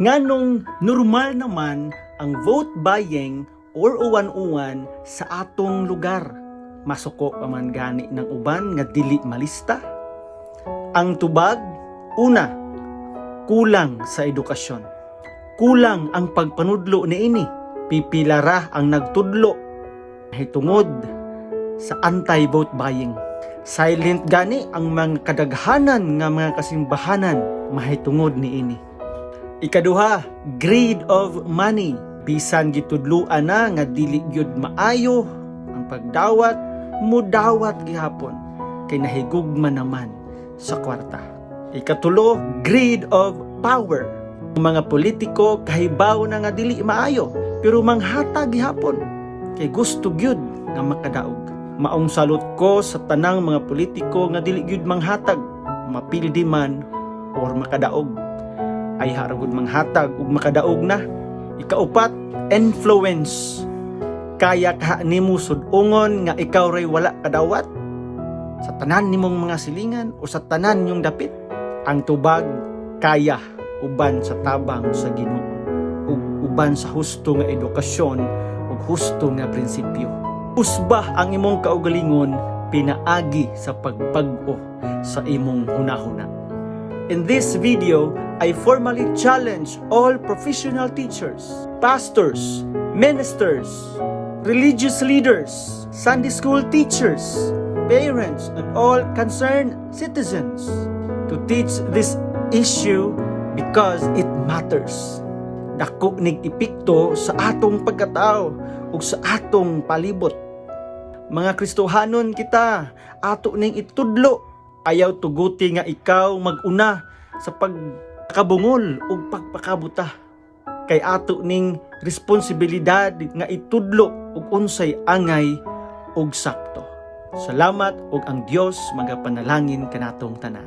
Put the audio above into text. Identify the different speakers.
Speaker 1: Nganong normal naman ang vote buying or uwan-uwan sa atong lugar. Masuko pa man gani ng uban nga dili malista. Ang tubag, una, kulang sa edukasyon. Kulang ang pagpanudlo niini. Pipilara ang nagtudlo hitungod sa anti-vote buying. Silent gani ang mga kadaghanan nga mga kasimbahanan mahitungod niini. Ikaduha, greed of money. Bisan gitudluan na nga dili gyud maayo ang pagdawat, mudawat gihapon kay nahigugma naman sa kwarta. Ikatulo, greed of power. Ang mga politiko kahibaw na nga dili maayo pero manghatag gihapon kay gusto gyud nga makadaog. Maong salot ko sa tanang mga politiko nga dili gyud manghatag, mapildi man or makadaog. Ay haragod manghatag ug makadaog na. Ikaupat, influence. Kaya ka nimo sudungon nga ikaw ray wala kadawat sa tanan nimong mga silingan o sa tanan yung dapit. Ang tubag kaya uban sa tabang sa Ginoo ug uban sa husto nga edukasyon ug husto nga prinsipyo. Usbah ang imong kaugalingon pinaagi sa pagbag-o sa imong hunahuna. In this video, I formally challenge all professional teachers, pastors, ministers, religious leaders, Sunday school teachers, parents, and all concerned citizens to teach this issue because it matters. Dako nig epekto sa atong pagkatao ug sa atong palibot. Mga Kristohanon kita, ato ning itudlo. Ayaw tuguti nga ikaw mag-una sa pagkabungol ug pagpakabuta. Kay ato ning responsibilidad nga itudlo ug unsay angay ug sakto. Salamat ug ang Dios magapanalangin kanatong tanan.